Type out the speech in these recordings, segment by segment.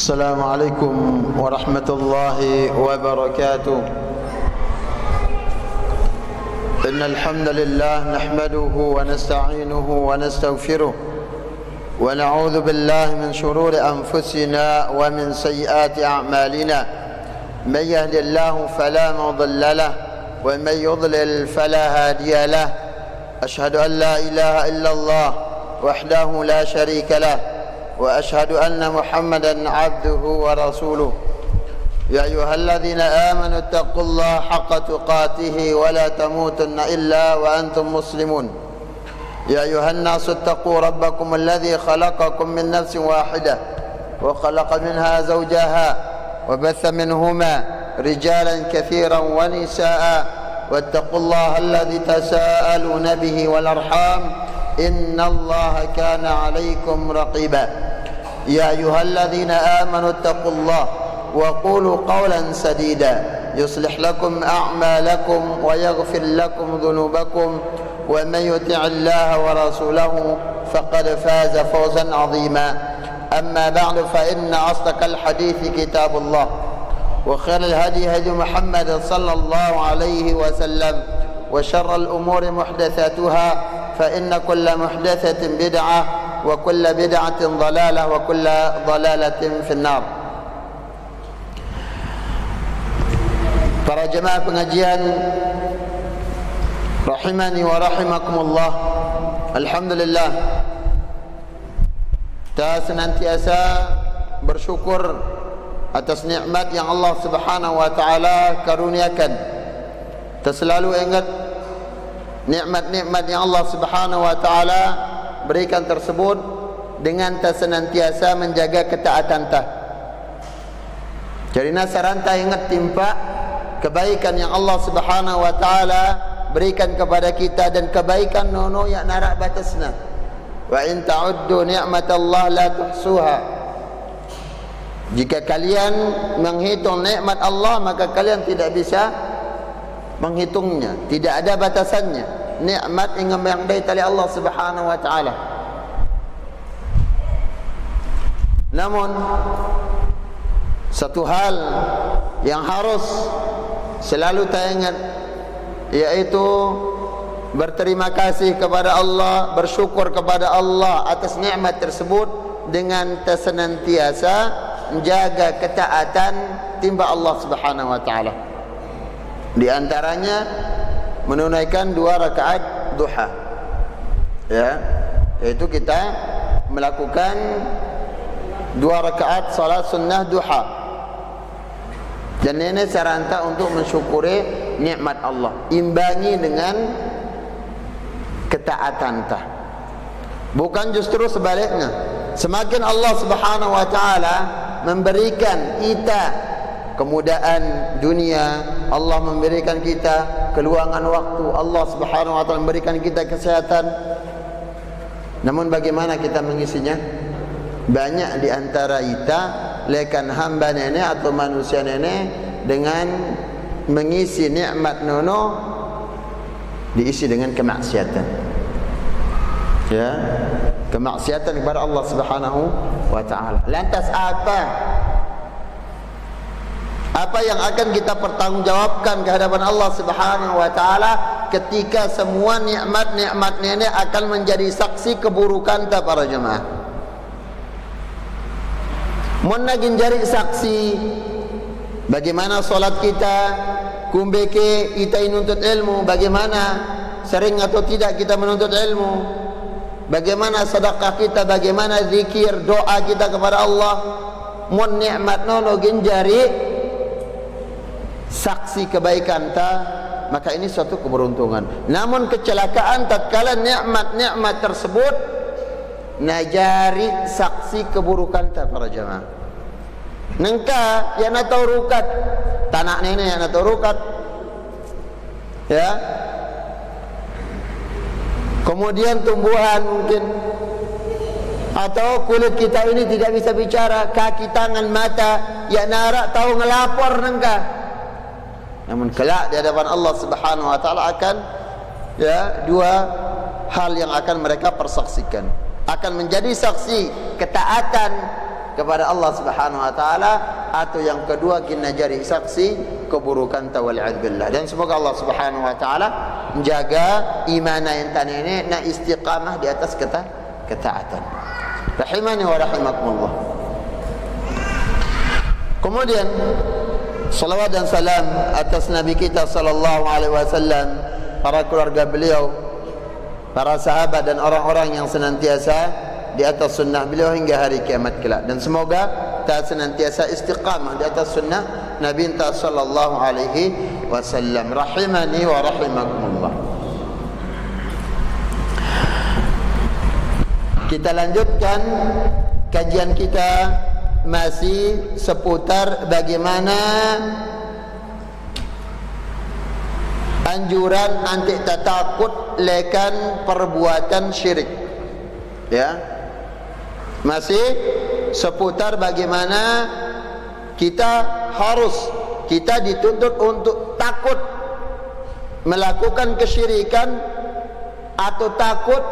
السلام عليكم ورحمة الله وبركاته. إن الحمد لله نحمده ونستعينه ونستغفره ونعوذ بالله من شرور أنفسنا ومن سيئات أعمالنا. من يهد الله فلا مضل له ومن يضلل فلا هادي له. أشهد أن لا إله إلا الله وحده لا شريك له وأشهد أن محمدا عبده ورسوله. يا أيها الذين آمنوا اتقوا الله حق تقاته ولا تموتن إلا وأنتم مسلمون. يا أيها الناس اتقوا ربكم الذي خلقكم من نفس واحدة وخلق منها زوجها وبث منهما رجالا كثيرا ونساء واتقوا الله الذي تساءلون به والأرحام إن الله كان عليكم رقيبا. يا أيها الذين آمنوا اتقوا الله وقولوا قولا سديدا يصلح لكم أعمالكم ويغفر لكم ذنوبكم ومن يطع الله ورسوله فقد فاز فوزا عظيما. أما بعد فإن أصدق الحديث كتاب الله وخير الهدي هدي محمد صلى الله عليه وسلم وشر الأمور محدثاتها فإن كل محدثة بدعة وكل بدعة ضلالة وكل ضلالة في النار. Para jemaah pengajian rahimani wa rahimakumullah, alhamdulillah, kita senantiasa bersyukur atas nikmat yang Allah Subhanahu wa taala karuniakan. Kita selalu ingat nikmat-nikmat yang Allah Subhanahu wa taala berikan tersebut dengan senantiasa menjaga ketaatan tah. Jadi nasaranta ingat timpa kebaikan yang Allah Subhanahu wa taala berikan kepada kita dan kebaikan nono yang narak batasna. Wa in ta'uddu ni'matallah la tuhsuha. Jika kalian menghitung nikmat Allah maka kalian tidak bisa menghitungnya, tidak ada batasannya. Nikmat yang dari Allah Subhanahu wa taala. Namun satu hal yang harus selalu kita ingat, yaitu berterima kasih kepada Allah, bersyukur kepada Allah atas nikmat tersebut dengan senantiasa menjaga ketaatan timba Allah Subhanahu wa taala. Di antaranya menunaikan 2 rakaat duha, ya, yaitu kita melakukan 2 rakaat salat sunnah duha. Dan ini saranta untuk mensyukuri nikmat Allah, imbangi dengan ketaatan tah. Bukan justru sebaliknya. Semakin Allah Subhanahu wa taala memberikan kita kemudahan dunia, Allah memberikan kita keluangan waktu, Allah Subhanahu wa taala memberikan kita kesehatan. Namun bagaimana kita mengisinya? Banyak di antara kita lekan hamba nenek atau manusia nenek dengan mengisi nikmat nono diisi dengan kemaksiatan. Ya, kemaksiatan kepada Allah Subhanahu wa taala. Lantas apa yang akan kita pertanggungjawabkan ke hadapan Allah Subhanahu wa taala ketika semua nikmat-nikmat nenek akan menjadi saksi keburukan ta para jemaah? Mun nagin jari saksi bagaimana solat kita, kumbeke kita menuntut ilmu, bagaimana sering atau tidak kita menuntut ilmu, bagaimana sedekah kita, bagaimana zikir, doa kita kepada Allah. Mun nikmat nono ginjari saksi kebaikan ta, maka ini suatu keberuntungan. Namun kecelakaan tatkala nikmat-nikmat tersebut najari saksi keburukan ta para jemaah. Nengka yang nak tahu rukat tanah nenek yang nak tahu rukat, ya, kemudian tumbuhan mungkin, atau kulit kita ini tidak bisa bicara, kaki, tangan, mata yang narak tahu ngelapor nengka. Namun kelak di hadapan Allah Subhanahu wa taala akan, ya, 2 hal yang akan mereka persaksikan, akan menjadi saksi ketaatan kepada Allah Subhanahu wa taala, atau yang kedua kita jadi saksi keburukan tawal'ad billah. Dan semoga Allah Subhanahu wa taala menjaga iman yang tanah ini nak istiqamah di atas ketaatan. Rahimani wa rahimakumullah. Kemudian salawat dan salam atas Nabi kita sallallahu alaihi wasallam, para keluarga beliau, para sahabat dan orang-orang yang senantiasa di atas sunnah beliau hingga hari kiamat kelak. Dan semoga kita senantiasa istiqamah di atas sunnah Nabi kita sallallahu alaihi wasallam. Rahimani wa rahimakumullah. Kita lanjutkan kajian kita masih seputar bagaimana anjuran anti takut lekan perbuatan syirik. Ya, masih seputar bagaimana kita dituntut untuk takut melakukan kesyirikan, atau takut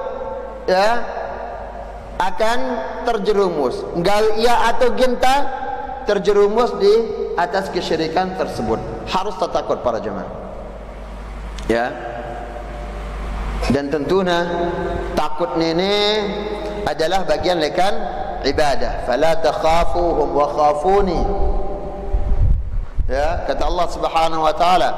ya akan terjerumus ia atau ginta terjerumus di atas kesyirikan tersebut. Harus takut para jemaah, ya. Dan tentunya takut ini adalah bagian lekan ibadah. Fala takhafuhum wa khafuni, ya, kata Allah Subhanahu wa taala,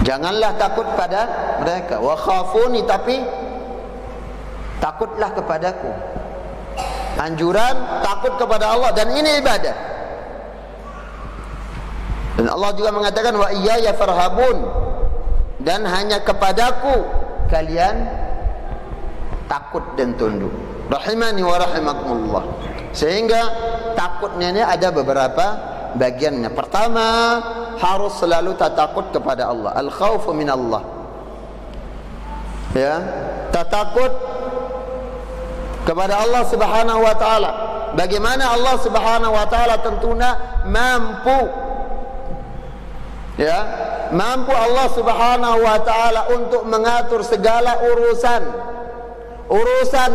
janganlah takut pada mereka. Wa khafuni, tapi takutlah kepadaku. Anjuran takut kepada Allah, dan ini ibadah. Dan Allah juga mengatakan wa iyaya farhabun, dan hanya kepadaku kalian takut dan tunduk. Rahimani wa rahimakumullah. Sehingga takutnya ini ada beberapa bagiannya. Pertama, harus selalu takut kepada Allah. Al-khawfu min Allah, ya, takut kepada Allah Subhanahu wa taala. Bagaimana Allah Subhanahu wa taala tentunya mampu, ya, mampu Allah Subhanahu wa taala untuk mengatur segala urusan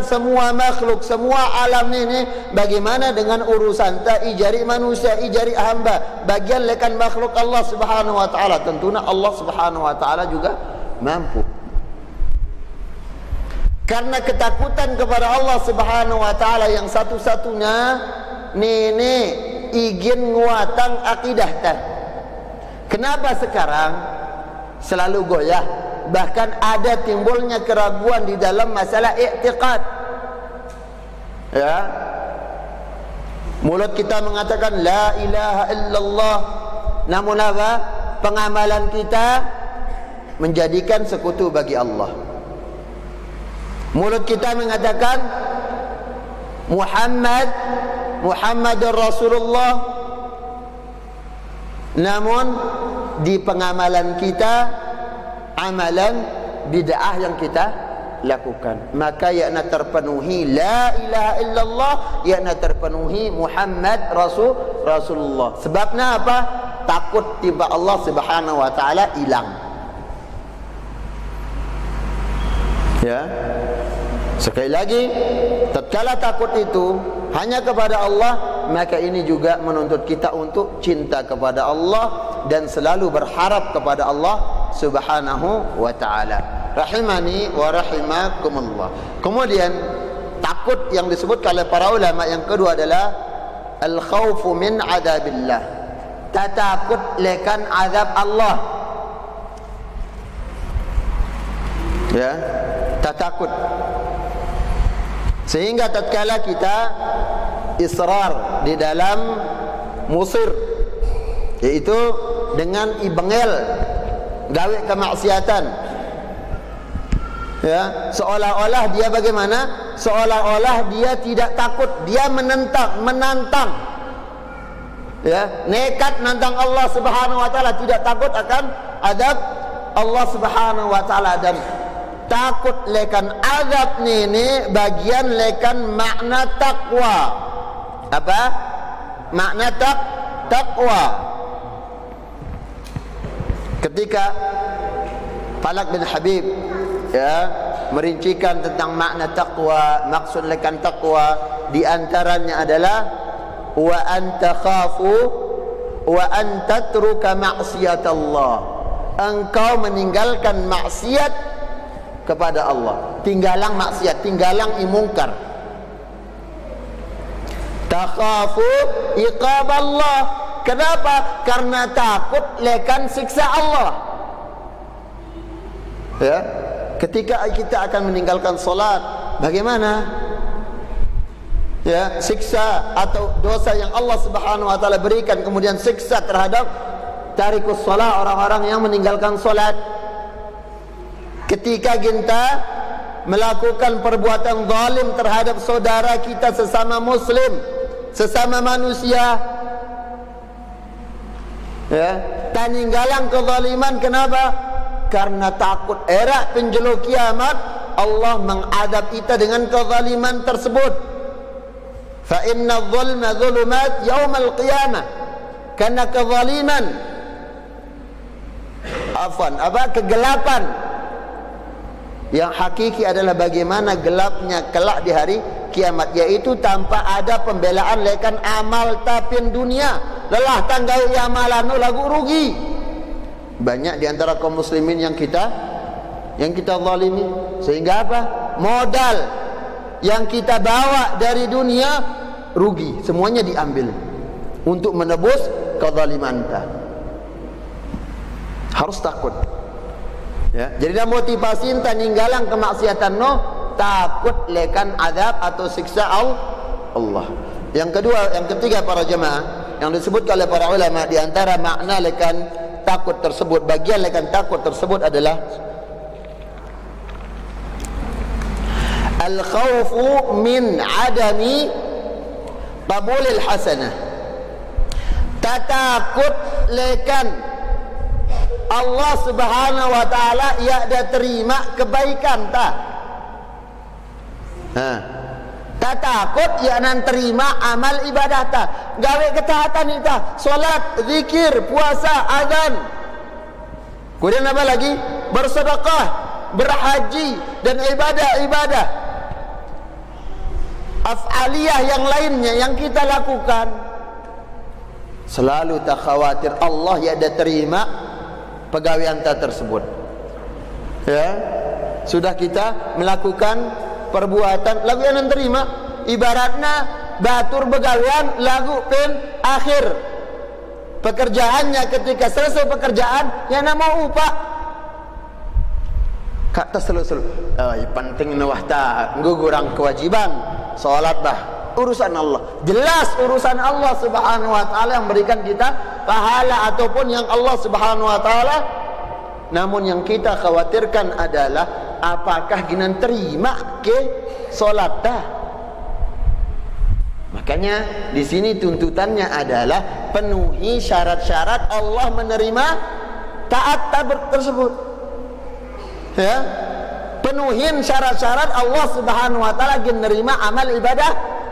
semua makhluk, semua alam ini. Bagaimana dengan urusan ta ijari manusia, ijari hamba, bagian lekan makhluk Allah Subhanahu wa taala. Tentunya Allah Subhanahu wa taala juga mampu. Karena ketakutan kepada Allah Subhanahu wa taala yang satu-satunya ini ingin nguatang akidah tah. Kenapa sekarang selalu goyah, bahkan ada timbulnya keraguan di dalam masalah i'tiqad, ya. Mulut kita mengatakan la ilaha illallah, namun apa? Pengamalan kita menjadikan sekutu bagi Allah. Mulut kita mengatakan Muhammadur Rasulullah, namun di pengamalan kita amalan bid'ah yang kita lakukan. Maka yakna terpenuhi la ilaha illallah, yakna terpenuhi Muhammad Rasulullah. Sebabnya apa? Takut tiba Allah Subhanahu wa taala hilang, ya. Sekali lagi, tatkala takut itu hanya kepada Allah, maka ini juga menuntut kita untuk cinta kepada Allah dan selalu berharap kepada Allah Subhanahu wa taala. Rahimani wa rahimakumullah. Kemudian takut yang disebut oleh para ulama yang kedua adalah al-khawfu min adabillah. Takut lekan azab Allah, ya, takut. Sehingga tatkala kita israr di dalam musir, yaitu dengan ibengel gawe kemaksiatan, ya, seolah-olah dia bagaimana? Seolah-olah dia tidak takut, dia menantang, ya, nekat nantang Allah Subhanahu wa taala, tidak takut akan adab Allah Subhanahu wa taala. Dan takut lekan azab ini bagian lekan makna takwa. Apa makna takwa? Ketika Talak bin Habib, ya, merincikan tentang makna taqwa, maksud lekan taqwa, di antaranya adalah wa anta khafu wa anta tatruka maksiat Allah. Engkau meninggalkan maksiat kepada Allah, tinggalang maksiat, tinggalang imungkar. Takhafu iqab Allah. Kenapa? Karena takut lekan siksa Allah. Ya, ketika kita akan meninggalkan solat, bagaimana? Ya, siksa atau dosa yang Allah Subhanahu wa taala berikan, kemudian siksa terhadap tarikus solat, orang-orang yang meninggalkan solat. Ketika kita melakukan perbuatan zalim terhadap saudara kita sesama muslim, sesama manusia, ya, taninggalang kezaliman. Kenapa? Karena takut era penjelu kiamat Allah mengadab kita dengan kezaliman tersebut. Fa inna dzulma dzulumat yaumal qiyamah. Karena kezaliman, kegelapan yang hakiki adalah bagaimana gelapnya kelak di hari kiamat, yaitu tanpa ada pembelaan lekan amal tapin dunia. Lelah tanggai amalan lagu rugi. Banyak di antara kaum muslimin yang kita zalimi, sehingga apa? Modal yang kita bawa dari dunia rugi, semuanya diambil untuk menebus kezaliman kita. Harus takut. Ya, jadi dah motivasi entah ninggalang kemaksiatan no, takut lekan azab atau siksa Allah. Yang kedua, yang ketiga para jemaah, yang disebutkan oleh para ulama di antara makna lekan takut tersebut, bagian lekan takut tersebut adalah al-khawfu min adami qabulil hasanah. Takut lekan Allah Subhanahu wa taala ia ada terima kebaikan tak? Tak takut ia nan terima amal ibadah tak? Gawe ketaatan kita, solat, zikir, puasa, azan. Kemudian apa lagi? Bersedekah, berhaji dan ibadah-ibadah af'aliyah yang lainnya yang kita lakukan. Selalu tak khawatir Allah ya ada terima pegawaian tersebut. Ya, sudah kita melakukan perbuatan lagu yang terima, ibaratnya batur begawaian lagu pen akhir pekerjaannya. Ketika selesai pekerjaan yang nama upah kata selalu penting nawah tak ngurang kewajiban salat bah urusan Allah. Jelas urusan Allah Subhanahu wa taala yang berikan kita pahala ataupun yang Allah Subhanahu wa taala. Namun yang kita khawatirkan adalah apakah ginan terima ke salat dah. Makanya di sini tuntutannya adalah penuhi syarat-syarat Allah menerima taat tersebut. Ya, penuhin syarat-syarat Allah Subhanahu wa taala menerima amal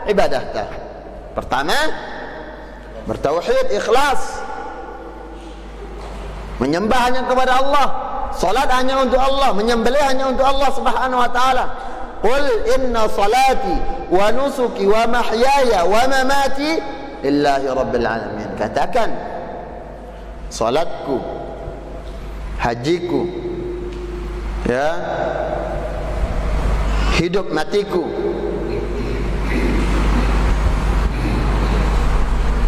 ibadah ta. Pertama, bertauhid, ikhlas, menyembah hanya kepada Allah, salat hanya untuk Allah, menyembelih hanya untuk Allah Subhanahu wa taala. Qul inna salati wa nusuki wa mahyaya wa mamati lillahi rabbil alamin. Katakan, salatku, hajiku, ya, hidup matiku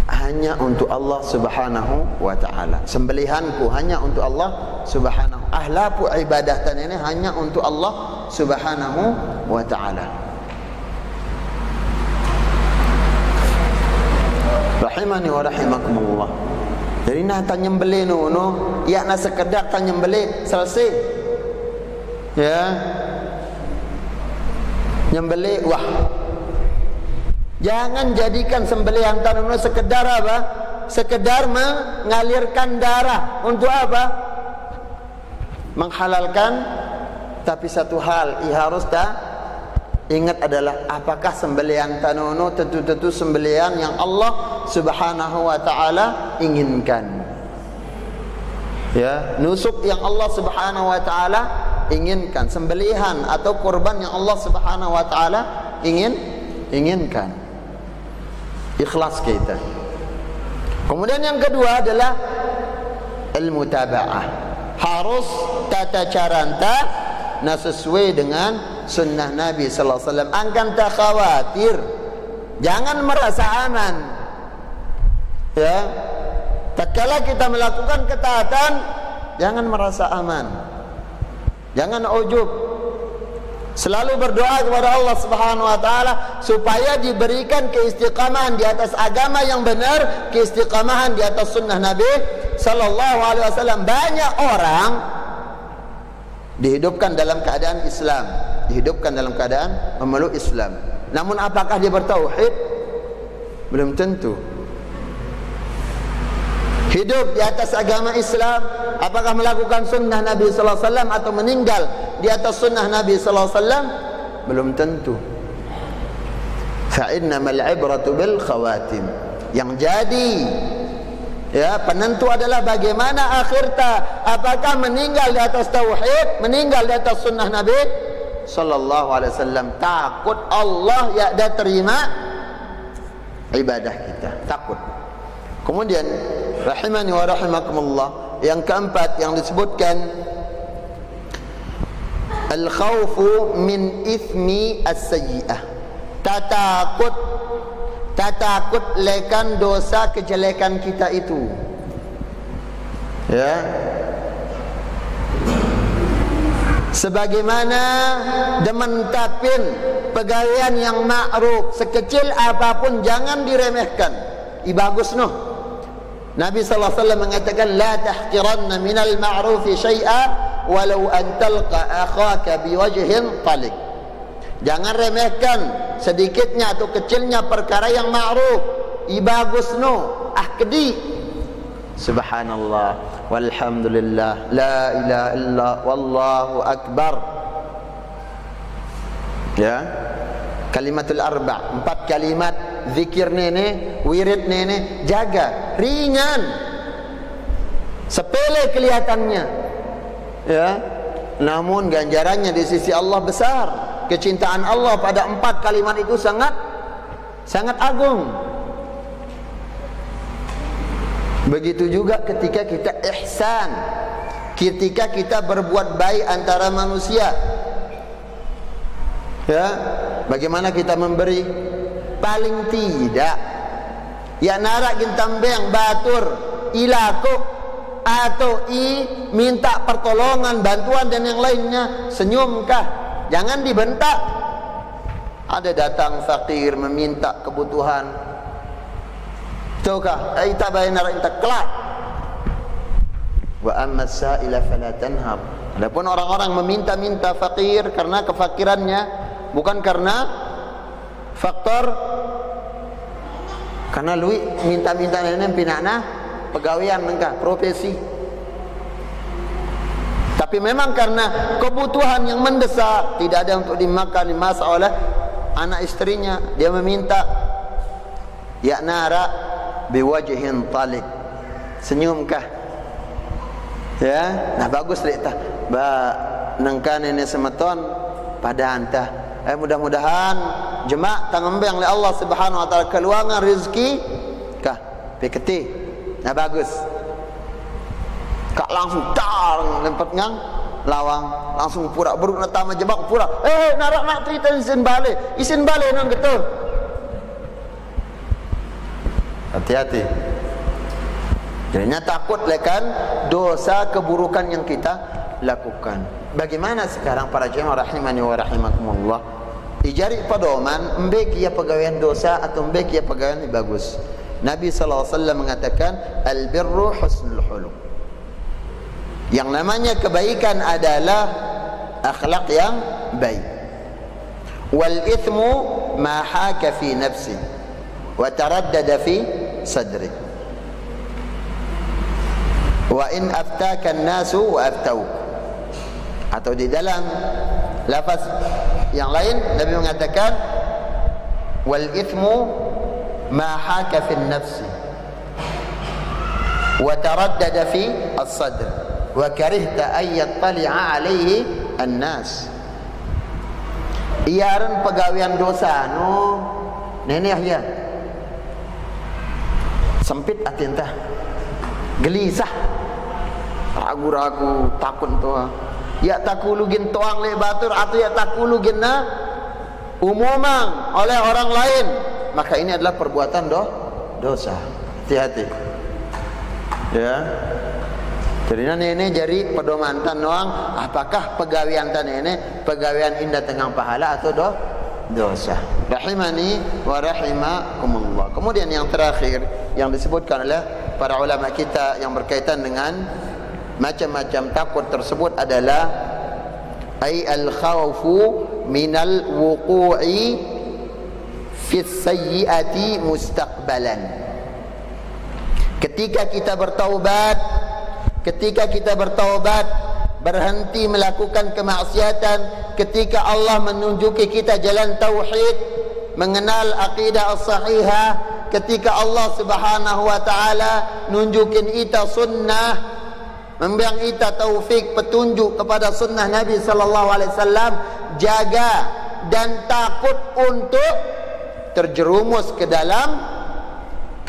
hanya untuk Allah Subhanahu wa taala. Sembelihanku hanya untuk Allah Subhanahu. Ahlapu ibadatan ini hanya untuk Allah Subhanahu wa taala. Rahimani wa rahimakumullah. Jadi nak tanya nyembelih no, ya nak sekedar tanya nyembelih selesai. Ya. Nyembelih wah. Jangan jadikan sembelihan tanono sekedar apa? Sekedar mengalirkan darah. Untuk apa? Menghalalkan. Tapi satu hal harus tak ingat adalah apakah sembelihan tanono tentu-tentu sembelihan yang Allah Subhanahu wa taala inginkan. Ya, nusuk yang Allah Subhanahu wa taala inginkan, sembelihan atau kurban yang Allah Subhanahu wa taala inginkan. Ikhlas kita. Kemudian yang kedua adalah al-mutaba'ah. Harus tata caranta sesuai dengan sunnah Nabi sallallahu alaihi wasallam. Angkan tak khawatir, jangan merasa aman. Ya. Tatkala kita melakukan ketaatan, jangan merasa aman. Jangan ujub. Selalu berdoa kepada Allah Subhanahu wa taala supaya diberikan keistiqamahan di atas agama yang benar, keistiqamahan di atas sunnah Nabi sallallahu alaihi wasallam. Banyak orang dihidupkan dalam keadaan Islam, dihidupkan dalam keadaan memeluk Islam. Namun apakah dia bertauhid? Belum tentu. Hidup di atas agama Islam, apakah melakukan sunnah Nabi sallallahu alaihi wasallam atau meninggal di atas sunnah Nabi sallallahu alaihi wasallam? Belum tentu. Fa innamal ibratu bil khawatim. Yang jadi ya penentu adalah bagaimana akhirnya, apakah meninggal di atas tauhid, meninggal di atas sunnah Nabi sallallahu alaihi wasallam. Takut Allah ya dah terima ibadah kita, takut. Kemudian rahimani wa rahimakumullah, yang keempat yang disebutkan al-khawfu min ithmi as-sayyi'ah. Takut lekan dosa kejelekan kita itu. Ya. Sebagaimana demen tapin pegawaian yang ma'ruf, sekecil apapun jangan diremehkan. Bagus noh. Nabi sallallahu alaihi wasallam mengatakan la tahqiranna minal ma'rufi syai'a walau an talqa akhaka biwajhin talik. Jangan remehkan sedikitnya atau kecilnya perkara yang ma'ruf. Bagus no, kedi. Subhanallah walhamdulillah la ilaha illallah wallahu akbar. Ya. Kalimatul arba', 4 kalimat zikir nenek, wirid nenek, jaga, ringan, sepele kelihatannya, ya, namun ganjarannya di sisi Allah besar. Kecintaan Allah pada 4 kalimat itu sangat agung. Begitu juga ketika kita ihsan, ketika kita berbuat baik antara manusia, ya, bagaimana kita memberi? Paling tidak ya narak gintambeng batur ilaku atau minta pertolongan, bantuan dan yang lainnya, senyumkah, jangan dibentak. Ada datang fakir meminta kebutuhan, tahukah kita bayar inta kelak. Wa amma sa'ila fala tanhar. Adapun orang-orang meminta-minta fakir karena kefakirannya, bukan karena faktor karena lui minta-minta nenek pinakna pegawaian nengkah profesi, tapi memang karena kebutuhan yang mendesak, tidak ada untuk dimakan, dimasak oleh anak istrinya, dia meminta. Ya nara biwajhin talik, senyumkah, ya, nah bagus lita ba nengkah nenek semeton pada antah. Mudah-mudahan jemaah tangembang oleh Allah Subhanahu wa taala keluangan rezeki kah piketi. Nah bagus. Kak langsung tar lempet ngang lawang, langsung pura beruk na tama jebak pura. Narak nak cerita isin balik nang gitu. Hati-hati. Jadinya takut lekan dosa keburukan yang kita lakukan. Bagaimana sekarang para jemaah rahimani wa rahimakumullah? Dijari pedoman mbek ya pegawaian dosa atau mbek ya pegawaian bagus. Nabi sallallahu alaihi wasallam mengatakan al-birru husnul khuluq. Yang namanya kebaikan adalah akhlak yang baik. Wal ithmu ma haka fi nafsi wa taraddada fi sadri. Wa in aftaka an-nasu wa aftauka. Atau di dalam lafaz yang lain Nabi mengatakan wal ithmu ma haka fi nafsi wa taraddada fi as-sadr wa karihta an yattali'a alayhi annas. Iaran pegawaian dosa nenek ya. Sempit hati entah. Gelisah. Ragu-ragu, takut tuh. Ya takulugin toang le batur atau ya takulugin umumang oleh orang lain, maka ini adalah perbuatan dosa. Hati-hati. Ya. Jadi nenek jadi pedoman noang, apakah pegawaian nenek pegawaian indah tengah pahala atau dosa. Rahimani wa rahimakumullah. Kemudian yang terakhir yang disebutkan oleh para ulama kita yang berkaitan dengan macam-macam takut tersebut adalah ay al-khawfu minal wuqu'i fi sayyiati mustaqbalan. Ketika kita bertaubat, berhenti melakukan kemaksiatan, ketika Allah menunjuki kita jalan tauhid, mengenal akidah as-sahihah, ketika Allah Subhanahu wa taala nunjukin kita sunnah, memberikan kita taufik petunjuk kepada sunnah Nabi sallallahu alaihi wasallam, jaga dan takut untuk terjerumus ke dalam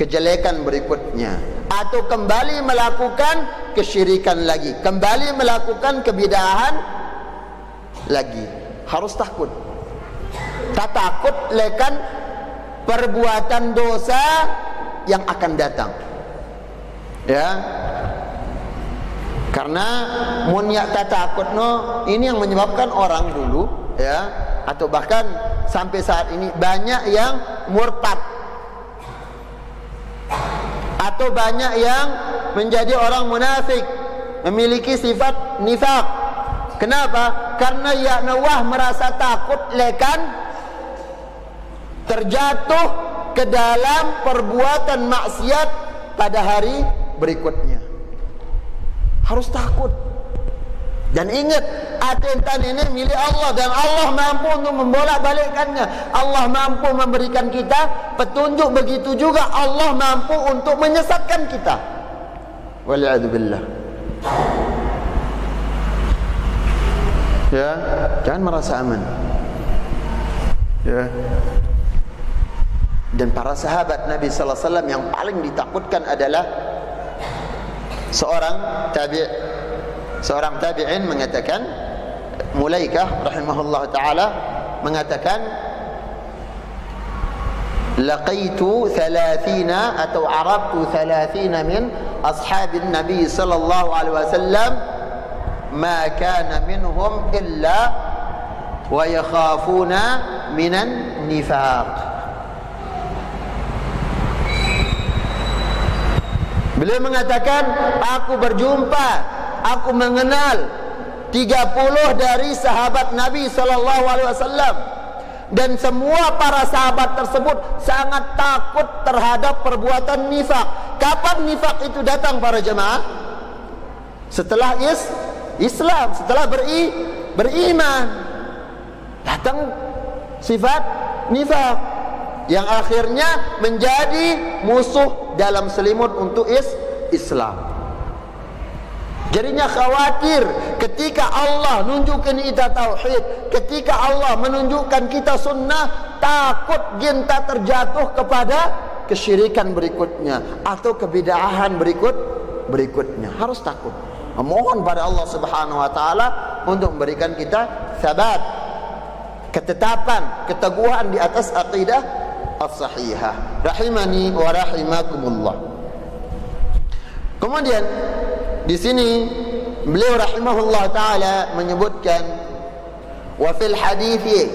kejelekan berikutnya atau kembali melakukan kesyirikan lagi, kembali melakukan kebidahan lagi. Harus takut. Tak takut lekan perbuatan dosa yang akan datang. Ya. Karena munyak tak takut ini yang menyebabkan orang dulu ya, atau bahkan sampai saat ini banyak yang murtad atau banyak yang menjadi orang munafik, memiliki sifat nifaq. Kenapa? Karena ya Nawah merasa takut lekan terjatuh ke dalam perbuatan maksiat pada hari berikutnya. Harus takut. Dan ingat, atentan ini milik Allah dan Allah mampu untuk membolak-balikkannya. Allah mampu memberikan kita petunjuk, begitu juga Allah mampu untuk menyesatkan kita. Wal'iyadzubillah. Ya, jangan merasa aman. Ya. Dan para sahabat Nabi sallallahu alaihi wasallam yang paling ditakutkan adalah seorang tabi'in mengatakan, Mulaikah rahimahullah taala mengatakan, laqaitu 30 atau arabtu 30 min ashabin Nabi sallallahu alaihi wasallam ma kana minhum illa wa yakhafuna minan nifaq. Beliau mengatakan, aku berjumpa, aku mengenal 30 dari sahabat Nabi sallallahu alaihi wasallam, dan semua para sahabat tersebut sangat takut terhadap perbuatan nifak. Kapan nifak itu datang para jemaah? Setelah Islam, setelah beriman, datang sifat nifak yang akhirnya menjadi musuh dalam selimut untuk Islam. Jadinya khawatir ketika Allah nunjukkan kita tauhid, ketika Allah menunjukkan kita sunnah, takut kita terjatuh kepada kesyirikan berikutnya atau kebidahan berikutnya. Harus takut. Memohon pada Allah Subhanahu wa taala untuk memberikan kita sabat, ketetapan, keteguhan di atas akidah as-sahihah. Rahimani wa rahimakumullah. Kemudian di sini beliau rahimahullah taala menyebutkan, wa fil hadithi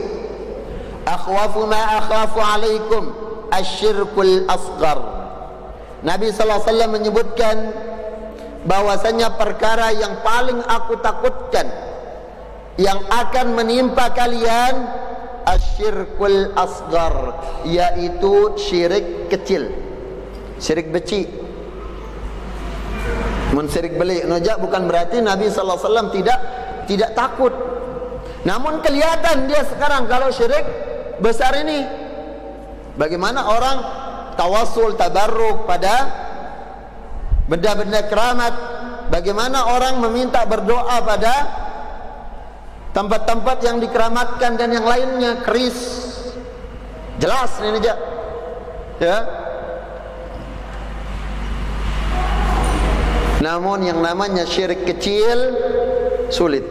akhwafu ma akhafu alaikum asyirkul asghar. Nabi sallallahu alaihi wasallam menyebutkan bahwasanya perkara yang paling aku takutkan yang akan menimpa kalian asyirkul asghar, yaitu syirik kecil, syirik becik. Syirik belik nojak bukan berarti Nabi sallallahu alaihi wasallam tidak takut. Namun kelihatan dia sekarang kalau syirik besar ini. Bagaimana orang tawassul, tabarruk pada benda-benda keramat, bagaimana orang meminta berdoa pada tempat-tempat yang dikeramatkan dan yang lainnya, keris. Jelas ini aja. Ya. Namun yang namanya syirik kecil sulit.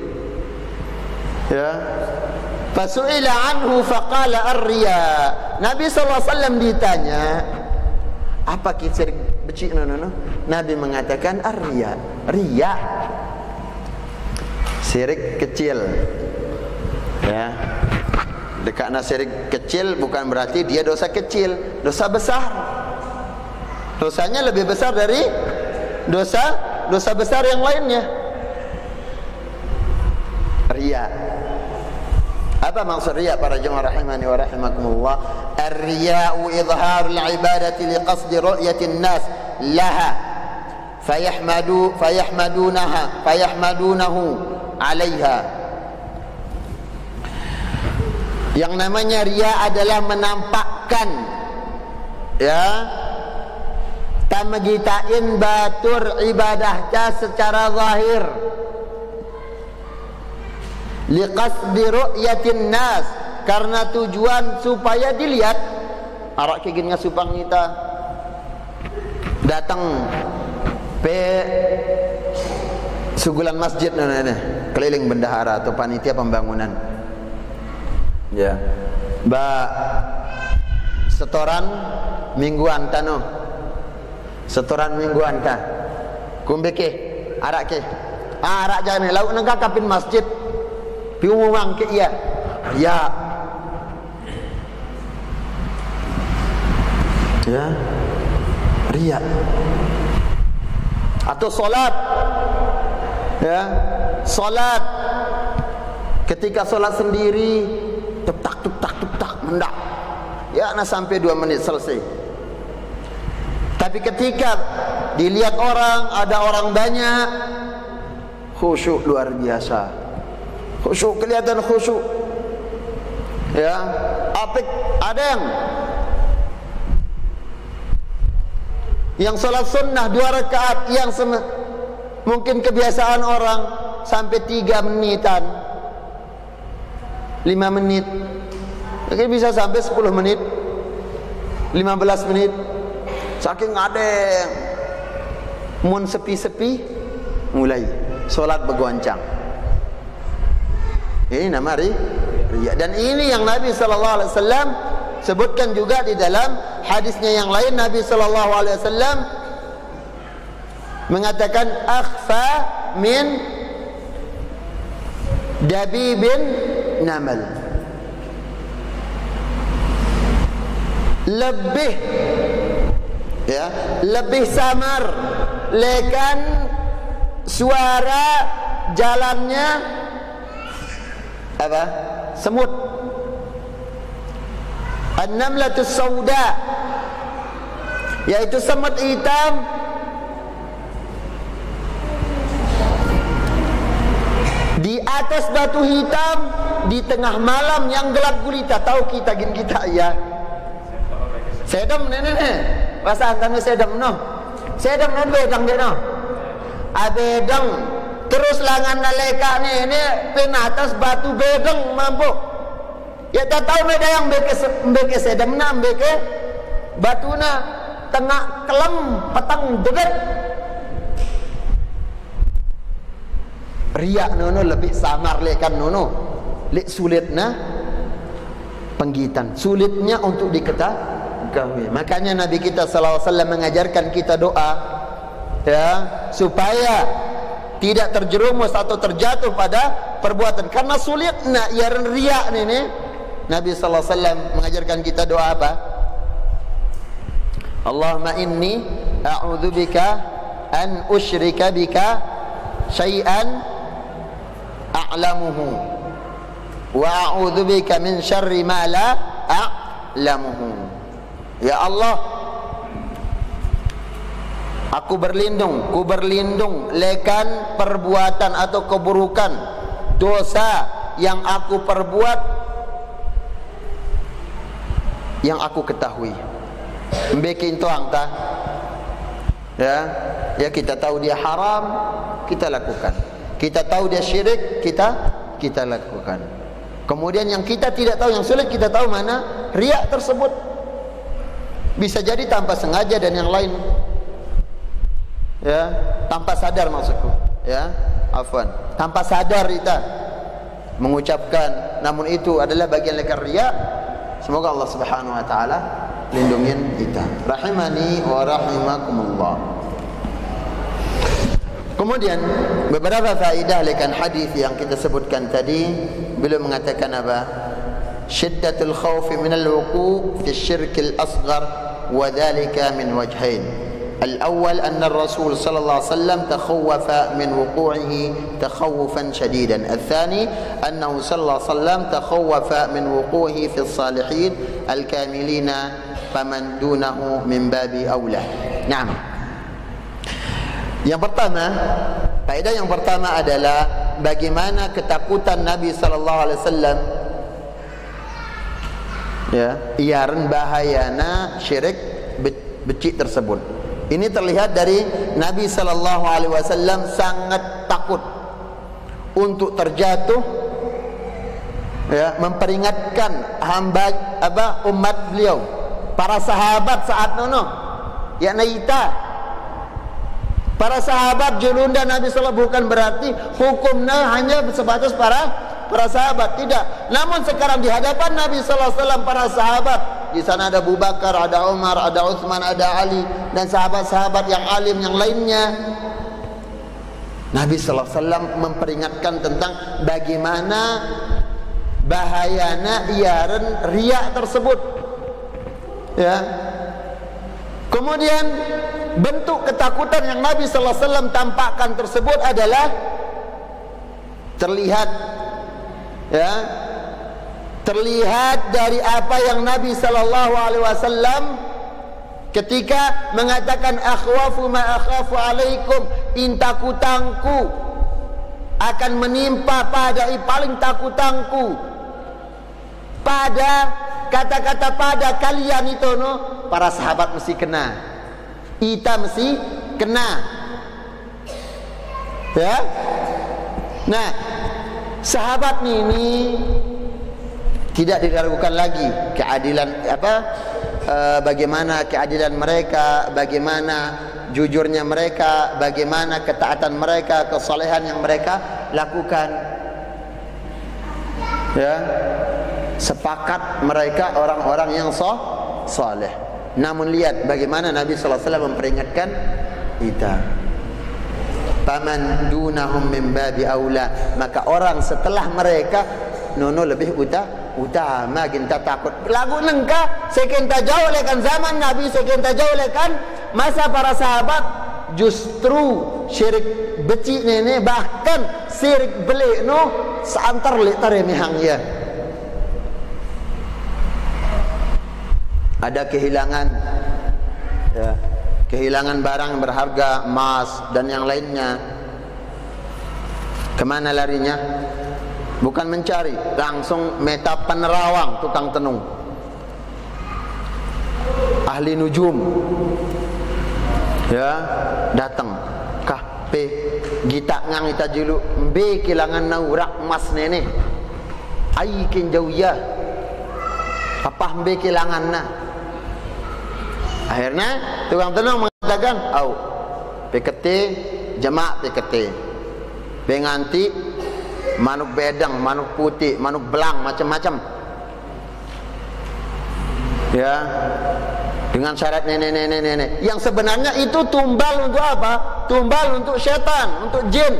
Ya. Fasu'ila anhu faqala ar-riya. Nabi SAW ditanya, apa syirik kecil? Nabi mengatakan ar-riya. Riya. Syirik kecil. Ya. Karena syirik kecil bukan berarti dia dosa kecil, dosa besar. Dosanya lebih besar dari dosa besar yang lainnya. Riya. Apa maksud riya para jemaah rahimani wa rahimakumullah? Ar-riya'u idharul ibadati liqasdi ru'yati an-nas laha fayahmadunahu 'alaiha. Yang namanya riya adalah menampakkan, ya, tamagitain batur ibadahnya secara zahir liqasdi ru'yatin nas, karena tujuan supaya dilihat. Arak kegin ngasupang kita datang pe sugulan masjid nana keliling bendahara atau panitia pembangunan. Ya, setoran mingguan tano, setoran mingguan ta, kumbeke, arak ke, arak jangan lauk negak kapin masjid, piumang ke iya, ya, ya, ria, atau solat, ya, solat, ketika solat sendiri. Tuk tak mendak. Ya, nah sampai 2 menit selesai. Tapi ketika dilihat orang, ada orang banyak, khusyuk luar biasa. Khusyuk, kelihatan khusyuk. Ya, apik ada yang salat sunnah 2 rakaat yang mungkin kebiasaan orang sampai 3 menitan. 5 menit, mungkin bisa sampai 10 menit, 15 menit. Saking adeng, mun sepi-sepi, mulai solat bergoncang. Ini nama riya. Dan ini yang Nabi SAW sebutkan juga di dalam hadisnya yang lain. Nabi SAW mengatakan akhfa min dabibin namal, lebih, ya, lebih samar lekan suara jalannya apa? Semut. An-namlatus sauda, yaitu semut hitam di atas batu hitam di tengah malam yang gelap gulita. Tahu kita gin kita ya. Sedem nenek. Bahasa antara sedem no. Sedem no bedang de no. Abedang terus langan naleka ini pin atas batu bedang mampu. Ya tak tahu beda yang beke sedem na beke batuna tengah kelem petang deget. Riak nono lebih samar lekan nono. Lek sulitnya penggitan, sulitnya untuk diketahui. Makanya Nabi kita SAW mengajarkan kita doa, ya, supaya tidak terjerumus atau terjatuh pada perbuatan. Karena sulitnya ya riak ini. Nabi SAW mengajarkan kita doa apa? Allahumma inni a'udzubika an usyrika bika syai'an a'lamuhu wa a'udzubika min syarri ma la a'lamuhu. Ya Allah, aku berlindung lekan perbuatan atau keburukan, dosa yang aku perbuat, yang aku ketahui. Mbekin toang ta, ya kita tahu dia haram, kita lakukan. Kita tahu dia syirik, kita kita lakukan. Kemudian yang kita tidak tahu, yang sulit kita tahu mana riya tersebut. Bisa jadi tanpa sengaja dan yang lain, ya, tanpa sadar maksudku, ya, afwan, tanpa sadar kita mengucapkan, namun itu adalah bagian lekar riya. Semoga Allah Subhanahu wa taala lindungin kita. Rahimani wa rahimakumullah. Kemudian beberapa faedah lekan hadis yang kita sebutkan tadi, beliau mengatakan apa? Syiddatul khawf min al-wuqu' fi asy-syirk al-asghar wa dhalika min wajhain. الأول أن الرسول صلى الله عليه وسلم تخوف من وقوعه تخوفا شديدا. الثاني أنه صلى الله عليه وسلم تخوف من وقوعه في الصالحين الكاملين فمن دونه من باب أولى. نعم. Yang pertama, faedah yang pertama adalah bagaimana ketakutan Nabi sallallahu alaihi wasallam, ya, iaran bahayana syirik becik tersebut. Ini terlihat dari Nabi sallallahu alaihi wasallam sangat takut untuk terjatuh, ya, memperingatkan umat beliau, para sahabat saat nono, ya naita. Para sahabat julunda Nabi sallallahu bukan berarti hukumnya hanya sebatas para sahabat, tidak. Namun sekarang di hadapan Nabi sallallahu alaihi wasallam para sahabat, di sana ada Abu Bakar, ada Umar, ada Utsman, ada Ali dan sahabat-sahabat yang alim yang lainnya. Nabi sallallahu alaihi wasallam memperingatkan tentang bagaimana bahayana iaran riya tersebut. Ya. Kemudian bentuk ketakutan yang Nabi sallallahu alaihi wasallam tampakkan tersebut adalah terlihat, ya, terlihat dari apa yang Nabi sallallahu alaihi wasallam ketika mengatakan akhwafu ma akhafu alaikum, intakutangku akan menimpa pada paling takutangku pada kata-kata pada kalian itu, no, para sahabat mesti kena, kita mesti kena, ya. Nah, sahabat ini tidak diragukan lagi keadilan bagaimana keadilan mereka, bagaimana jujurnya mereka, bagaimana ketaatan mereka, kesalehan yang mereka lakukan, ya. Sepakat mereka orang-orang yang saleh. Namun lihat bagaimana Nabi sallallahu alaihi wasallam memperingatkan kita. Paman dunahum min babi aula, maka orang setelah mereka nono lebih utama kita takut. Lagu nengka sekenta jauh lekan zaman Nabi, sekenta jauh lekan masa para sahabat, justru syirik becik nene, bahkan syirik belik no seantar letar remehang ya. Ada kehilangan, ya, kehilangan barang berharga, emas dan yang lainnya. Kemana larinya? Bukan mencari, langsung meta penerawang, tukang tenung, ahli nujum, ya, datang kah pe gita ngang ita julu mbe kehilangan naurak emas nene ai ken jauh ya apa mbe kehilangan na. Akhirnya tukang tenung mengatakan, "Au, PKT jemaah PKT. Benganti manuk bedang, manuk putih, manuk belang, macam-macam." Ya. Dengan syarat nenek. Yang sebenarnya itu tumbal untuk apa? Tumbal untuk setan, untuk jin.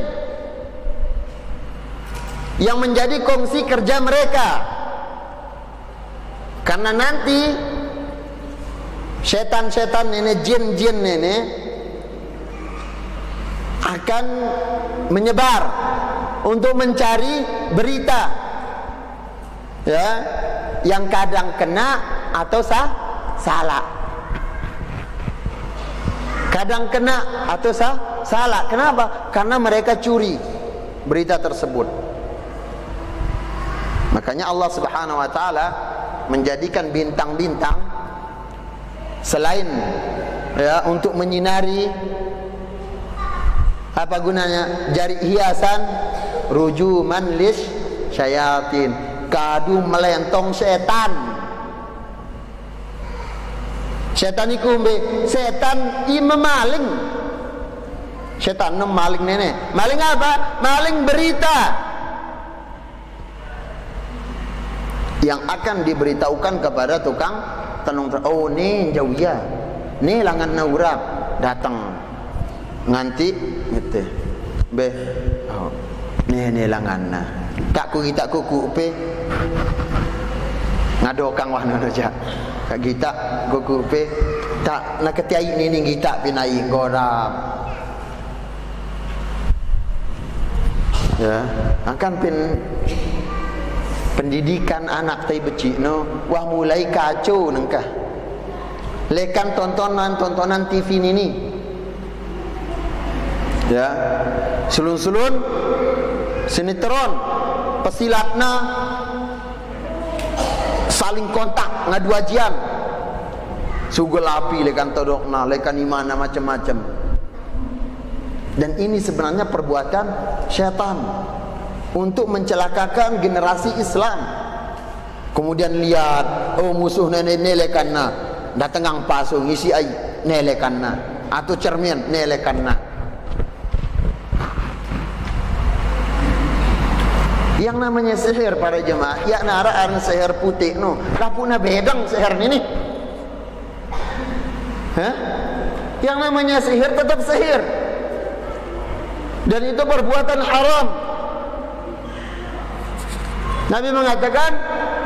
Yang menjadi kongsi kerja mereka. Karena nanti setan-setan nenek, jin-jin nenek akan menyebar untuk mencari berita, ya, yang kadang kena atau salah, kadang kena atau salah. Kenapa? Karena mereka curi berita tersebut. Makanya Allah Subhanahu wa taala menjadikan bintang-bintang selain, ya, untuk menyinari, apa gunanya, jari hiasan, rujuman syayatin, kadu melentong setan. Setan iku setan ima maling. Setan maling nenek. Maling apa? Maling berita yang akan diberitahukan kepada tukang tenung. Oh nih jauh ya, nih langan naurap datang nganti gitu. Oh nih langan nah. Tak kuku pe ngadokang wah nono ja. Kak kita kuku pe tak nak ketiai ni kita pinai gorap. Ya, akan pendidikan anak tai becik no wah mulai kacau nengkah. Lekan tontonan TV ini. Ya. Sulun-sulun sinetron pesilatna saling kontak ngadu ajian. Sugel api lekan todokna, lekan imana macam-macam. Dan ini sebenarnya perbuatan syaitan untuk mencelakakan generasi Islam. Kemudian lihat, oh musuh nenek nelekanna, datangang pasu ngisi ai nelekanna, atau cermin nelekanna. Yang namanya sihir para jemaah, ya nara arang sihir putih no, lapuna bedang sihir ini. Hah? Yang namanya sihir tetap sihir. Dan itu perbuatan haram. Nabi mengatakan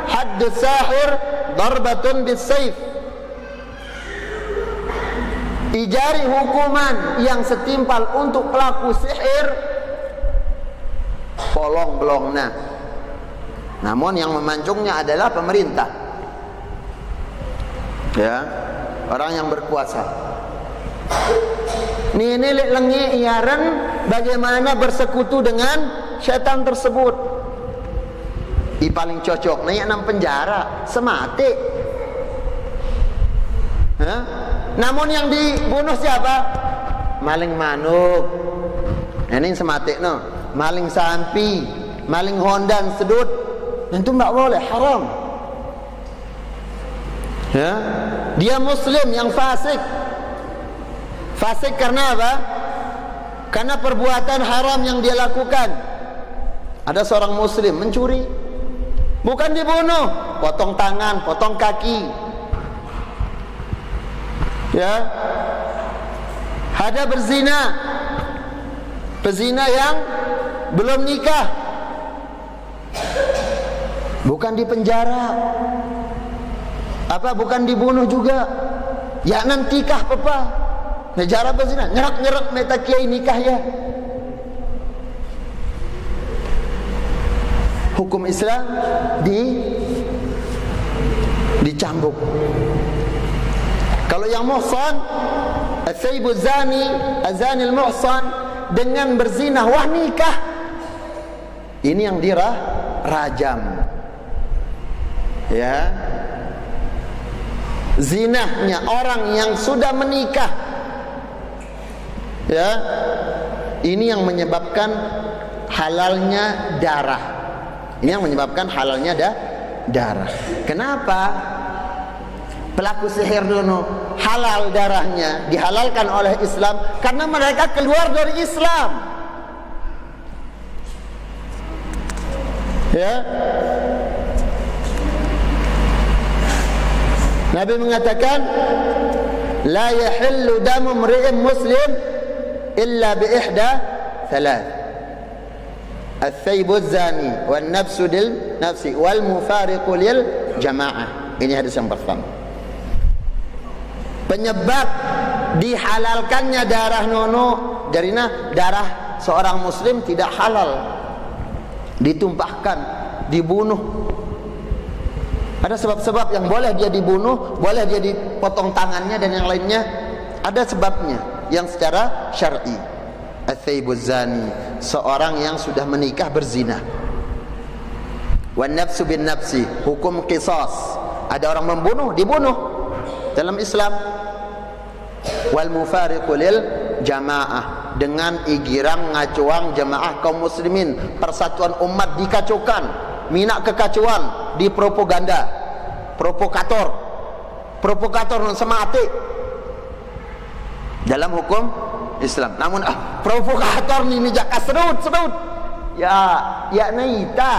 haddus sahir darbatun bis-sayf. Ijari hukuman yang setimpal untuk pelaku sihir polong belongna. Namun yang memancungnya adalah pemerintah. Ya, orang yang berkuasa. Ini lek lengi iaran bagaimana bersekutu dengan syaitan tersebut. I paling cocok nanya nang penjara semati. Namun yang dibunuh siapa? Maling manuk. Ini semati no. Maling sampi, maling hondan sedut. Dan itu enggak boleh, haram. Ya. Dia muslim yang fasik. Fasik karena apa? Karena perbuatan haram yang dia lakukan. Ada seorang muslim mencuri, bukan dibunuh, potong tangan, potong kaki. Ya. Ada berzina, pezina yang belum nikah, bukan dipenjara, bukan dibunuh juga, ya nantikah papa. Negara berzina, nyerak-nyerak meta kiai nikah ya. Hukum Islam dicambuk. Kalau yang muhsan, as-sayyibu zani, azanil muhsan, dengan berzina wah nikah. Ini yang dirajam. Ya. Zinahnya orang yang sudah menikah. Ya, ini yang menyebabkan halalnya darah. Ini yang menyebabkan halalnya darah. Kenapa? Pelaku sihir dulu halal darahnya dihalalkan oleh Islam karena mereka keluar dari Islam. Ya. Nabi mengatakan la yahillu damu mri'in muslim illa bi ihda thalath al-thaybu az-zani wal nafsu lil nafsi wal mufariqu lil jamaah. Ini hadis yang pertama. Penyebab dihalalkannya darah nono jarina darah seorang muslim tidak halal ditumpahkan, dibunuh. Ada sebab-sebab yang boleh dia dibunuh, boleh dia dipotong tangannya dan yang lainnya. Ada sebabnya yang secara syar'i. Ats-tsayyibuz zani, seorang yang sudah menikah berzina. Wan nafsu bin nafsi, hukum qisas. Ada orang membunuh, dibunuh dalam Islam. Wal mufariqu lil jamaah, dengan igirang ngacuang jemaah kaum muslimin, persatuan umat dikacaukan, minat kekacauan, dipropaganda, provokator non semati dalam hukum Islam. Namun provokator ni jaka serut ya naita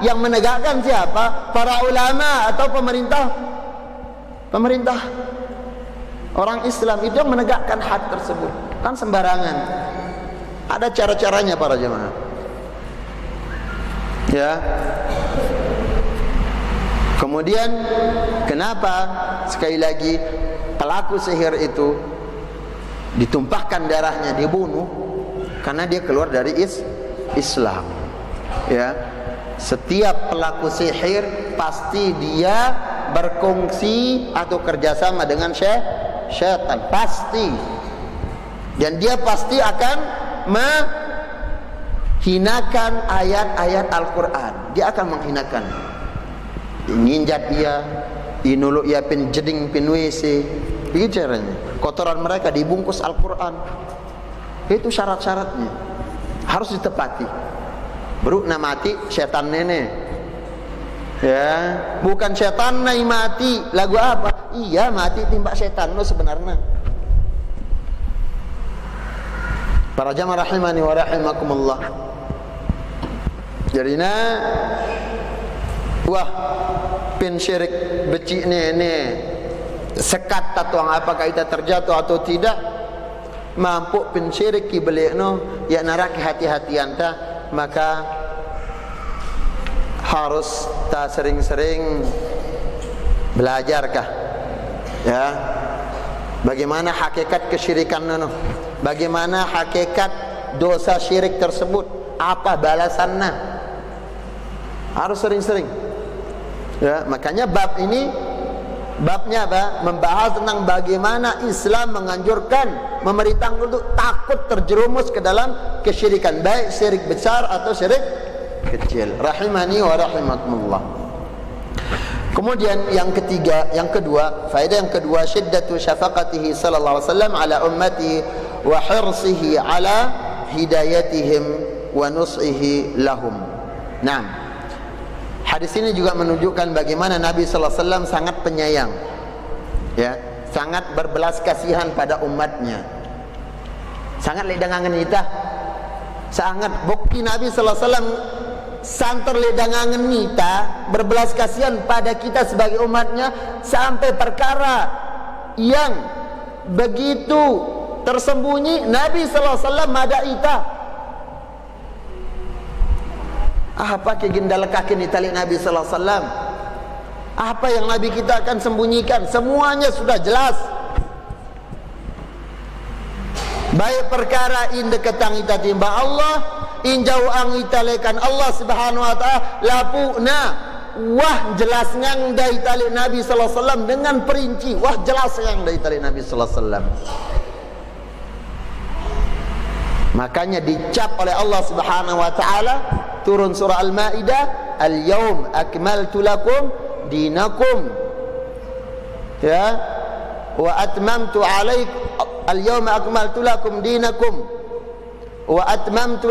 yang menegakkan siapa? Para ulama atau pemerintah orang Islam itu yang menegakkan had tersebut. Kan sembarangan, ada cara-caranya para jemaah ya. Kemudian kenapa sekali lagi pelaku sihir itu ditumpahkan darahnya, dibunuh? Karena dia keluar dari Islam ya. Setiap pelaku sihir pasti dia berkongsi atau kerjasama dengan syaitan, pasti. Dan dia pasti akan menghinakan ayat-ayat Al-Quran. Dia akan menghinakan, nginjat dia, inuluk ia pin jeding pin WC. Begitu caranya. Kotoran mereka dibungkus Al-Quran. Itu syarat-syaratnya harus ditepati. Baru na mati setan nenek ya, bukan setan nai mati. Lagu apa? Iya mati timbak setan lo sebenarnya. Para jamaah rahimani wa rahimakumullah. Jadinya wah pin syirik becik ni sekat tatuang apakah kita terjatuh atau tidak, mampu pin syirik ki belik no ya narak hati-hatian ta, maka harus ta sering-sering belajarkah ya bagaimana hakikat kesyirikan no, bagaimana hakikat dosa syirik tersebut, apa balasannya, harus sering-sering ya. Makanya bab ini babnya apa? Membahas tentang bagaimana Islam menganjurkan, memerintahkan untuk takut terjerumus ke dalam kesyirikan, baik syirik besar atau syirik kecil. Rahimani wa rahimakumullah. Kemudian yang kedua, faedah yang kedua, syiddatu syafaqatihi sallallahu alaihi wasallam ala ummati wa hirsihi ala hidayatihim wa nus'ihi lahum. Naam. Hadis ini juga menunjukkan bagaimana Nabi sallallahu alaihi wasallam sangat penyayang. Ya, sangat berbelas kasihan pada umatnya. Sangat ledangangan kita. Sangat bukti Nabi sallallahu alaihi wasallam santer ledangangan kita, berbelas kasihan pada kita sebagai umatnya, sampai perkara yang begitu tersembunyi Nabi sallallahu alaihi wasallam madaita. Apa kegendala kaki ni tali Nabi sallallahu alaihi wasallam? Apa yang Nabi kita akan sembunyikan? Semuanya sudah jelas. Baik perkara in deketang ita timba Allah, in jauh ang ita lekan Allah subhanahu wa ta'ala, lapuna wah jelas ngang dari tali Nabi sallallahu alaihi wasallam dengan perinci, wah jelas ngang dari tali Nabi sallallahu alaihi wasallam. Makanya dicap oleh Allah subhanahu wa ta'ala, turun surah Al-Ma'idah, al-yawm akmaltu lakum dinakum ya wa atmamtu alaikum, al-yawma akmaltu lakum dinakum wa atmamtu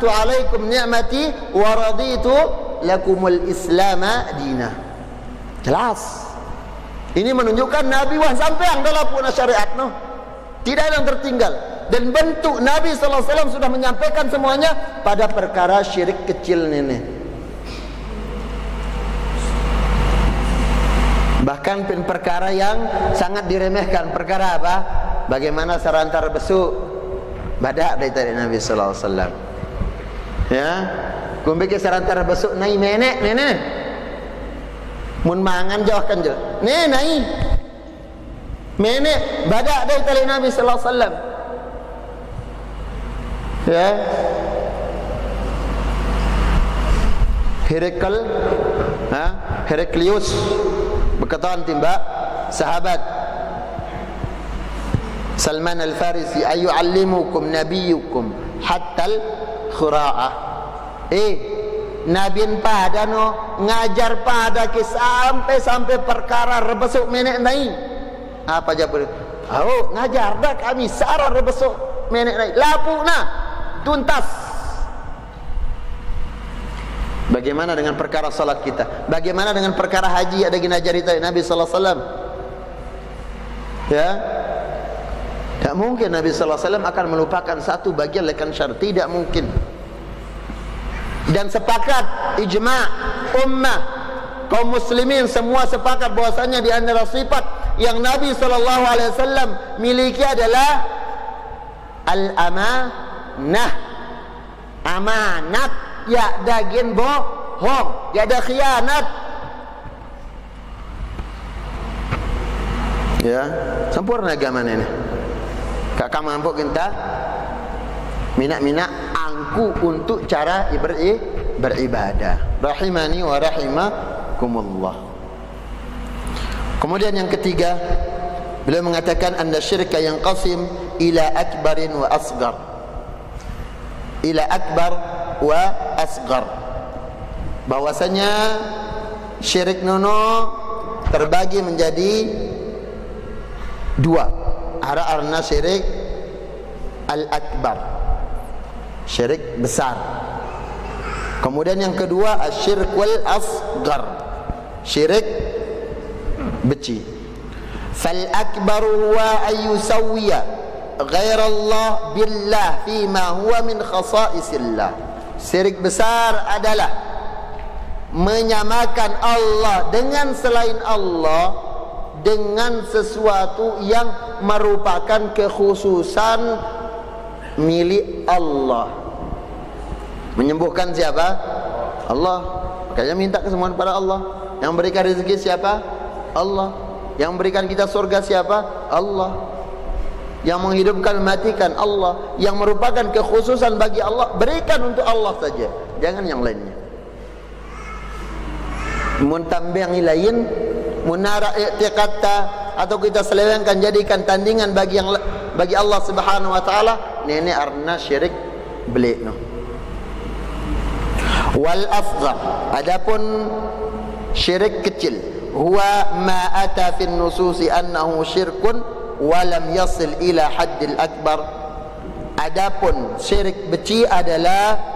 alaikum ni'mati wa raditu lakumul islama dina. Jelas. Ini menunjukkan Nabi wah sampeang dalam puna syariat no. Tidak ada yang tertinggal. Dan bentuk Nabi sallallahu alaihi wasallam sudah menyampaikan semuanya pada perkara syirik kecil ini. Bahkan perkara yang sangat diremehkan, perkara apa? Bagaimana serantar besuk badak dari Nabi sallallahu alaihi wasallam. Ya, kumbike serantar besuk nai nenek. Mun mangan jauhkan je. Nai. Nenek badak dari Nabi sallallahu alaihi wasallam. Ya. Heraklius berkata timba sahabat Salman al-Farisi, ayyuallimukum nabiyukum hatta al-khura'ah. Nabiin pada no ngajar pada ke sampai perkara rebesuk menek nai. Apa aja ngajar dah kami sarah besok menek naik lapu nah tuntas. Bagaimana dengan perkara salat kita? Bagaimana dengan perkara haji? Ada gina cerita Nabi sallallahu alaihi wasallam. Ya. Tak mungkin Nabi sallallahu alaihi wasallam akan melupakan satu bagian lekan syar, tidak mungkin. Dan sepakat ijma' ummah kaum muslimin semua sepakat bahwasanya di antara sifat yang Nabi sallallahu alaihi wasallam miliki adalah al-amanah. Amanat, ya daging bohong, ya ada khianat. Ya, sempurna agama ini. Kak kamu mampu kita minak-minak angku untuk cara beribadah. Rahimani wa rahimakumullah. Kemudian yang ketiga, beliau mengatakan anna syirka yanqasim ila akbarin wa asghar. Ila akbar wa asghar. Bahwasanya syirik nono terbagi menjadi dua. Arna syirik al-akbar, syirik besar. Kemudian yang kedua asyirkul asghar, syirik beci. Fal akbaru huwa ayyusawwiya ghairallah billah fima huwa min khasaisillah. Syirik besar adalah menyamakan Allah dengan selain Allah dengan sesuatu yang merupakan kekhususan milik Allah. Menyembuhkan siapa? Allah. Makanya minta kesembuhan pada Allah. Yang berikan rezeki siapa? Allah. Yang berikan kita surga siapa? Allah. Yang menghidupkan mematikan Allah. Yang merupakan kekhususan bagi Allah, berikan untuk Allah saja, jangan yang lainnya. Mun tambah yang lain, munara i'tiqadta atau kita selewengkan jadikan tandingan bagi Allah Subhanahu wa taala, ini arna syirik belik no. Wal asghar, adapun syirik kecil, huwa ma ata fi nususi annahu syirkun wa lam yasil ila haddil akbar. Adapun syirik beci adalah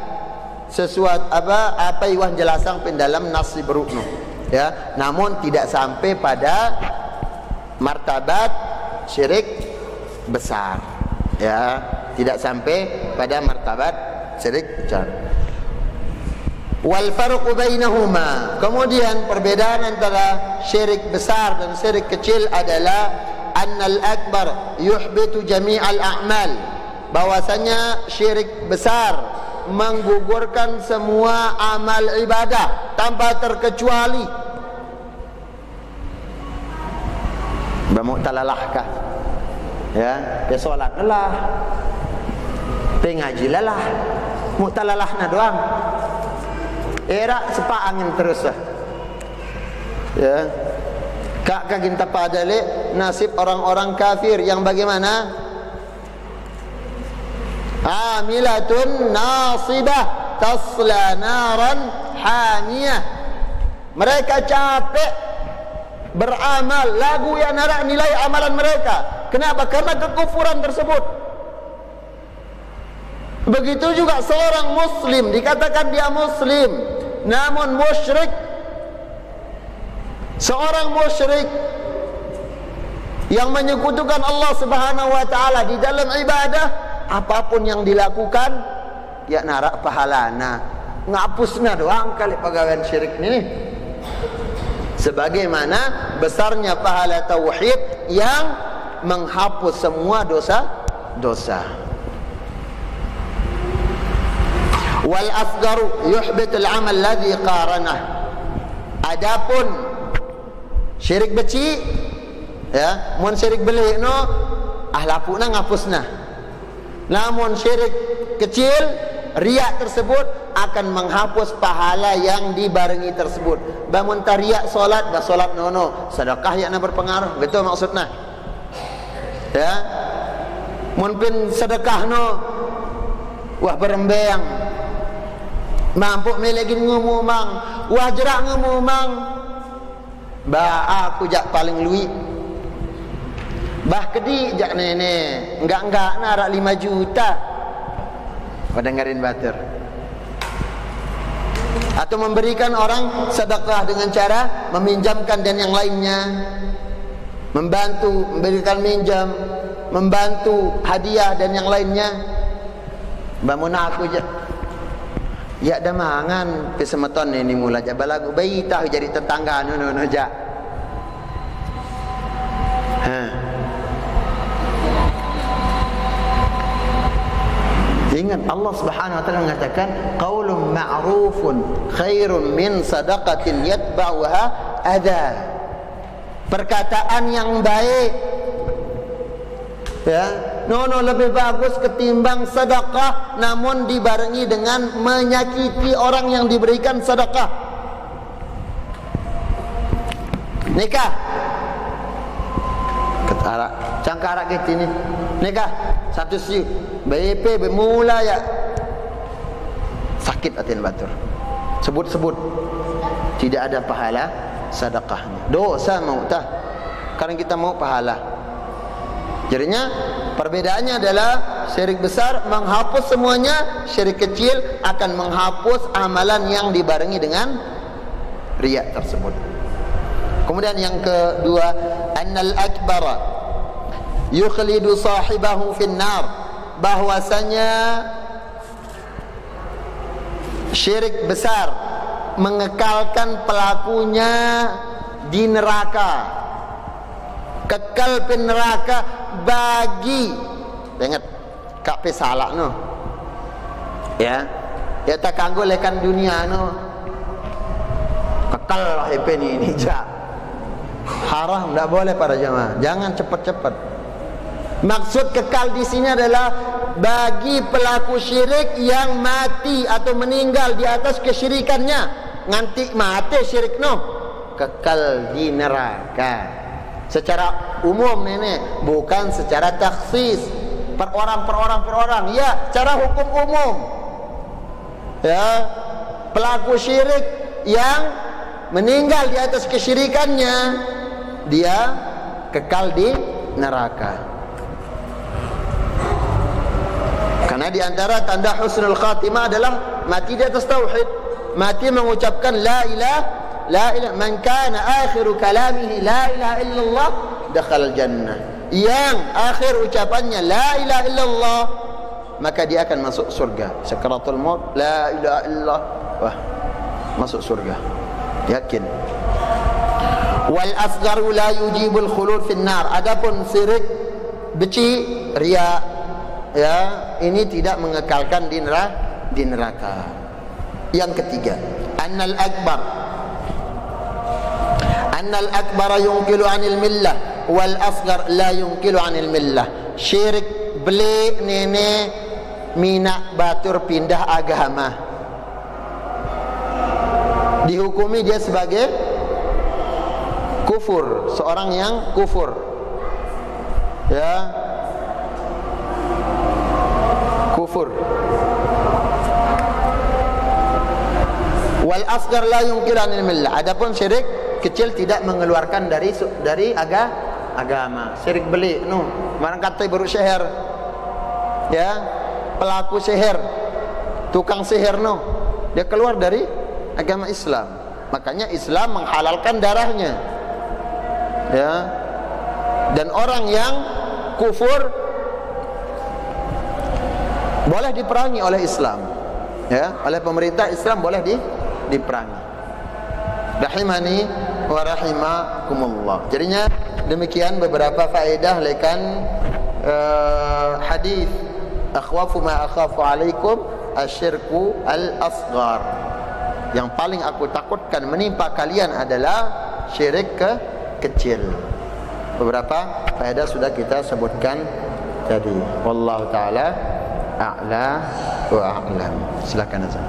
sesuatu apa yang jelasang pen dalam nas berukno, ya, namun tidak sampai pada martabat syirik besar, ya, tidak sampai pada martabat syirik besar. Wal farqu bainahuma, kemudian perbedaan antara syirik besar dan syirik kecil adalah annal akbar yuhbitu jami'al a'mal, bahwasanya syirik besar menggugurkan semua amal ibadah tanpa terkecuali. Bermuktalalahkah? Ya, solat lelah, pengaji lelah, muktalalahna doang. Era sepak angin terus lah. Ya, kak kaginta padale nasib orang-orang kafir yang bagaimana? Amilatun nasibah tasla naran hamiyah. Mereka capek beramal, lagu yang narak nilai amalan mereka. Kenapa? Karena kekufuran tersebut. Begitu juga seorang muslim, dikatakan dia muslim namun musyrik. Seorang musyrik yang menyekutukan Allah Subhanahu wa taala di dalam ibadah, apapun yang dilakukan ya narak pahalana, ngapusna doang kali pegawaian syirik ini. Sebagaimana besarnya pahala tauhid yang menghapus semua dosa-dosa. Wal asgaru yuhbitul amal ladzi qaranah. Adapun syirik beci, ya, mun syirik belik no ahlapuna ngapusna. Namun syirik kecil, riak tersebut akan menghapus pahala yang dibarengi tersebut. Bangun tariak solat, dah solat nono, sedekah yang berpengaruh, betul maksudnya. Ya, mungkin sedekah no, wah berembang, mampu melegin ngomong, wah jerak ngomong, ba aku jak paling lui. Bah kedi jak nenek, enggak narak 5 juta. Kau dengerin batur. Atau memberikan orang sedekah dengan cara meminjamkan dan yang lainnya. Membantu, memberikan minjam, membantu hadiah dan yang lainnya. Bangun aku je. Ya dah mangan pesemeton ini mula je balagu bayi tahu jadi tetangga no je. Ingat Allah Subhanahu wa taala mengatakan qaulun ma'rufun khairun min sadaqatin yatba'uha adha. Perkataan yang baik ya, lebih bagus ketimbang sedekah namun dibarengi dengan menyakiti orang yang diberikan sedekah. Nikah ketara cangkara gitu ni. Nikah satu siu BP bermula ya sakit hati batur. Sebut-sebut tidak ada pahala sedekahnya. Dosa mau tah. Karena kita mau pahala. Jadinya perbedaannya adalah syirik besar menghapus semuanya, syirik kecil akan menghapus amalan yang dibarengi dengan riya tersebut. Kemudian yang kedua, annal akbara yukhlidu sahibahu finnar, bahwasanya syirik besar mengekalkan pelakunya di neraka, kekal di neraka bagi ingat kak pesalah no ya tak kanggo lekan dunia no kekal lah ini ja haram, tidak boleh para jamaah, jangan cepat-cepat. Maksud kekal di sini adalah bagi pelaku syirik yang mati atau meninggal di atas kesyirikannya, nganti mati syirik no, kekal di neraka. Secara umum nenek, bukan secara taksis per orang. Ya, secara hukum umum. Ya, pelaku syirik yang meninggal di atas kesyirikannya, dia kekal di neraka. Karena di antara tanda husnul khatimah adalah mati di atas tauhid, mati mengucapkan la ilaha man kana akhiru kalamihi la ilaha illallah dakhala jannah. Yang akhir ucapannya la ilaha illallah, maka dia akan masuk surga. Sakaratul maut la ilaha illallah, wah, masuk surga. Yakin. Wal asgharu la yujibul khulud fin nar. Adapun syirik beci, riya, ya, ini tidak mengekalkan di neraka. Yang ketiga, annal akbar yunqilu anil millah wal asghar la yunqilu anil millah. Syirik beli nenek minak batur pindah agama, dihukumi dia sebagai kufur, seorang yang kufur, ya, kufur. Wal asghar la yunqilu anil millah. Adapun syirik kecil tidak mengeluarkan dari agama. Syirik beli no, barang kata baru sihir, ya, pelaku sihir, tukang sihir no, dia keluar dari agama Islam. Makanya Islam menghalalkan darahnya, ya. Dan orang yang kufur boleh diperangi oleh Islam, ya, oleh pemerintah Islam boleh diperangi. Rahimani wa rahimakumullah. Jadinya demikian beberapa faedah lekan hadis akhwafu ma akhafu alaikum asyirku al-asghar. Yang paling aku takutkan menimpa kalian adalah syirik kecil. Beberapa faedah sudah kita sebutkan tadi. Wallahu taala a'la wa a'lam. Silakan azan.